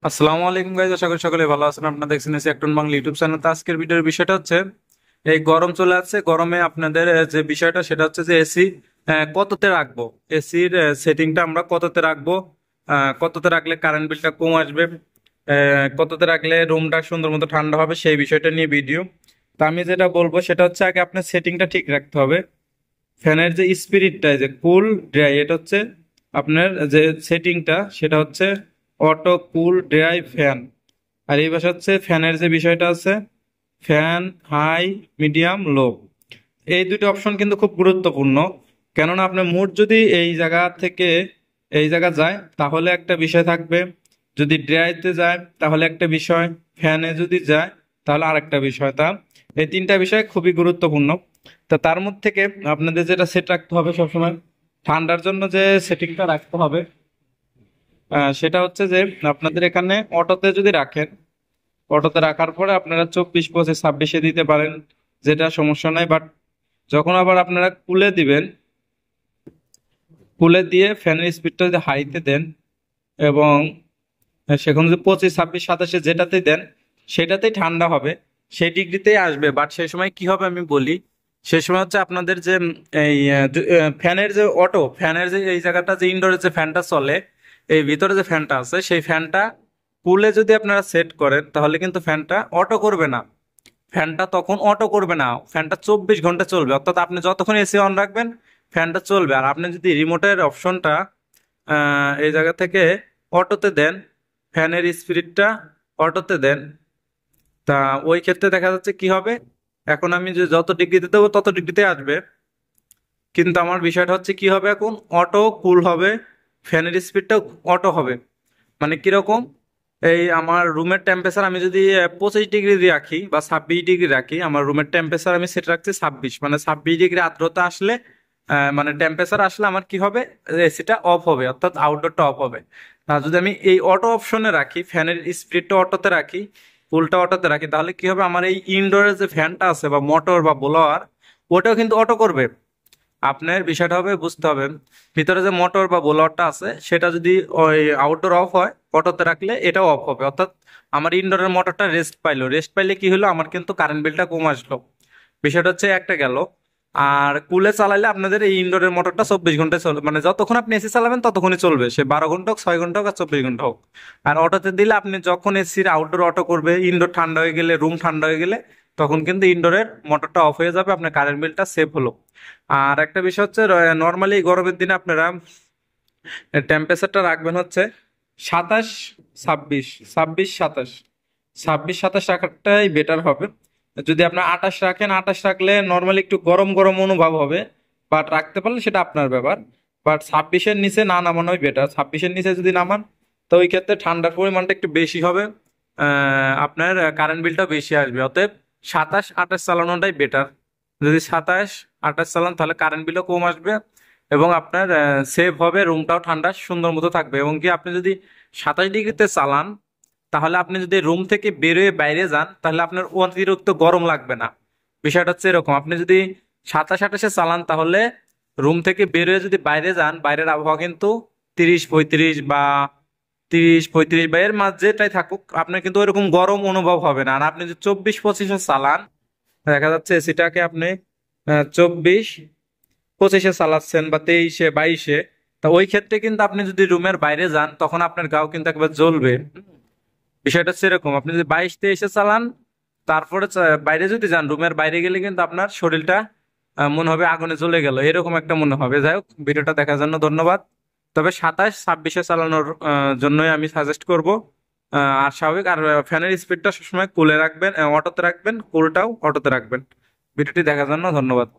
আসসালামু আলাইকুম গাইজ, আশা করি সকলে ভালো আছেন। আপনারা দেখছেন এসি একটন বাংলা ইউটিউব চ্যানেল। তো আজকের ভিডিওর বিষয়টা হচ্ছে এই গরম চলে আসছে, গরমে আপনাদের যে বিষয়টা সেটা হচ্ছে যে এসি কততে রাখবো, এসির সেটিংটা আমরা কততে রাখবো, কততে রাখলে কারেন্ট বিলটা কম আসবে, কততে রাখলে রুমটা সুন্দর মতো ঠান্ডা হবে, সেই বিষয়টা নিয়ে ভিডিও। তো আমি যেটা বলবো সেটা হচ্ছে আগে আপনার সেটিংটা ঠিক রাখতে হবে। ফ্যানের যে স্পিরিটটা, যে কুল ড্রাই, এটা হচ্ছে আপনার যে সেটিংটা সেটা হচ্ছে অটো কুল ড্রাই ফ্যান। আর এই পাশে হচ্ছে ফ্যানের যে বিষয়টা আছে, ফ্যান হাই, মিডিয়াম, লো। এই দুটো অপশন কিন্তু খুব গুরুত্বপূর্ণ। কেননা আপনার মুড যদি এই জায়গা থেকে এই জায়গা যায় তাহলে একটা বিষয় থাকবে, যদি ড্রাইতে যায় তাহলে একটা বিষয়, ফ্যানে যদি যায় তাহলে আরেকটা বিষয়। এই তিনটা বিষয় খুবই গুরুত্বপূর্ণ। তা তার মধ্যে থেকে আপনাদের যেটা সেট রাখতে হবে সবসময়, ঠান্ডার জন্য যে সেটিংটা রাখতে হবে সেটা হচ্ছে যে আপনাদের এখানে অটোতে যদি রাখেন, অটোতে রাখার পরে আপনারা 24, 25, 26-এ দিতে পারেন, যেটা সমস্যা নাই। বাট যখন আবার আপনারা কুলে দিবেন, কুলে দিয়ে ফ্যানের স্পিডটা যদি হাইতে দেন এবং সেখানে যদি 25, 26, 27-এ যেটাতে দেন সেটাতেই ঠান্ডা হবে, সেই ডিগ্রিতেই আসবে। বাট সেই সময় কি হবে আমি বলি। সেই সময় হচ্ছে আপনাদের যে এই ফ্যানের যে অটো ফ্যানের যে এই জায়গাটা, যে ইনডোরের যে ফ্যানটা চলে, এই ভিতরে যে ফ্যানটা আছে সেই ফ্যানটা কুলে যদি আপনারা সেট করেন তাহলে কিন্তু ফ্যানটা অটো করবে না। ফ্যানটা তখন অটো করবে না, ফ্যানটা 24 ঘন্টা চলবে। অর্থাৎ আপনি যতক্ষণ এসি অন রাখবেন ফ্যানটা চলবে। আর আপনি যদি রিমোটের অপশনটা এই জায়গা থেকে অটোতে দেন, ফ্যানের স্পিরিটটা অটোতে দেন, তা ওই ক্ষেত্রে দেখা যাচ্ছে কি হবে, এখন আমি যে যত ডিগ্রিতে দেবো তত ডিগ্রিতে আসবে। কিন্তু আমার বিষয়টা হচ্ছে কি হবে, এখন অটো কুল হবে, ফ্যানের স্পিডটা অটো হবে। মানে কিরকম, এই আমার রুমের টেম্পারেচার আমি যদি 25 ডিগ্রি রাখি বা 26 ডিগ্রি রাখি, আমার রুমের টেম্পারেচার আমি সেট রাখছি 26, মানে 26 ডিগ্রি আর্দ্রতা আসলে মানে টেম্পারেচার আসলে আমার কি হবে, এসিটা অফ হবে, অর্থাৎ আউটডোরটা অফ হবে। আর যদি আমি এই অটো অপশনে রাখি, ফ্যানের স্পিডটা অটোতে রাখি, কুলটা অটোতে রাখি, তাহলে কি হবে, আমার এই ইনডোরের যে ফ্যানটা আছে বা মোটর বা ব্লোয়ার, ওটাও কিন্তু অটো করবে। আপনার বিষয়টা হবে বুঝতে হবে, ভিতরে যে মোটর বা বোলারটা আছে সেটা যদি ওই আউটডোর অফ হয়, অটোতে রাখলে এটাও অফ হবে। অর্থাৎ আমার ইনডোরের মোটরটা রেস্ট পাইলো, রেস্ট পাইলে কি হলো, আমার কিন্তু কারেন্ট বিলটা কম আসলো। বিষয়টা হচ্ছে একটা গেল। আর কুলে চালাইলে আপনাদের এই ইনডোরের মোটরটা 24 ঘন্টায় চলবে, মানে যতক্ষণ আপনি এসি চালাবেন ততক্ষণই চলবে, সে 12 ঘন্টা হোক, 6 ঘন্টা হোক, আর 24 ঘন্টা হোক। আর অটোতে দিলে আপনি যখন এসির আউটডোর অটো করবে, ইনডোর ঠান্ডা হয়ে গেলে, রুম ঠান্ডা হয়ে গেলে তখন কিন্তু ইনডোরের মোটরটা অফ হয়ে যাবে, আপনার কারেন্ট বিলটা সেভ হলো। আর একটা বিষয় হচ্ছে, নর্মালি গরমের দিনে আপনারা টেম্পারেচারটা রাখবেন হচ্ছে 27, 26, 26, 27, 26, 27 রাখাটাই বেটার হবে। যদি আপনার 28 রাখেন, 28 রাখলে নর্মালি একটু গরম গরম অনুভব হবে, বাট রাখতে পারলে সেটা আপনার ব্যাপার। বাট 26-এর নিচে না নামানোই বেটার। 26-এর নিচে যদি নামান তো ওই ক্ষেত্রে ঠান্ডার পরিমাণটা একটু বেশি হবে, আপনার কারেন্ট বিলটা বেশি আসবে। অতএব 27, 28 চালানোটাই বেটার। যদি 27, 28 চালান তাহলে কারেন্ট বিলও কম আসবে এবং আপনার সেভ হবে, রুমটাও ঠান্ডা সুন্দর মতো থাকবে। এবং কি আপনি যদি 27 ডিগ্রিতে চালান, তাহলে আপনি যদি রুম থেকে বেরোয় বাইরে যান তাহলে আপনার অতিরিক্ত গরম লাগবে না। বিষয়টা হচ্ছে এরকম, আপনি যদি 27, 28-এ চালান তাহলে রুম থেকে বেরোয় যদি বাইরে যান, বাইরের আবহাওয়া কিন্তু 30, 35 বা 30, 35 বা এর মাঝেটাই থাকুক, আপনার কিন্তু ওইরকম গরম অনুভব হবে না। আর আপনি যদি 24, 25-এ চালান, দেখা যাচ্ছে সেটাকে আপনি 24, 25-এ চালাচ্ছেন বা 23-এ, 22-এ, তা ওই ক্ষেত্রে কিন্তু আপনি যদি রুমের বাইরে যান তখন আপনার গাও কিন্তু একবার জ্বলবে। বিষয়টা সেরকম, আপনি যদি 22, 23-এ চালান, তারপরে বাইরে যদি যান, রুমের বাইরে গেলে কিন্তু আপনার শরীরটা মনে হবে আগুনে জ্বলে গেল, এরকম একটা মনে হবে। যাই হোক, ভিডিওটা দেখার জন্য ধন্যবাদ। তবে 27, 26-এ চালানোর জন্যই আমি সাজেস্ট করব। আর স্বাভাবিক, আর ফ্যানের স্পিডটা সবসময় কুলে রাখবেন, অটোতে রাখবেন, কুলটাও অটোতে রাখবেন। ভিডিওটি দেখার জন্য ধন্যবাদ।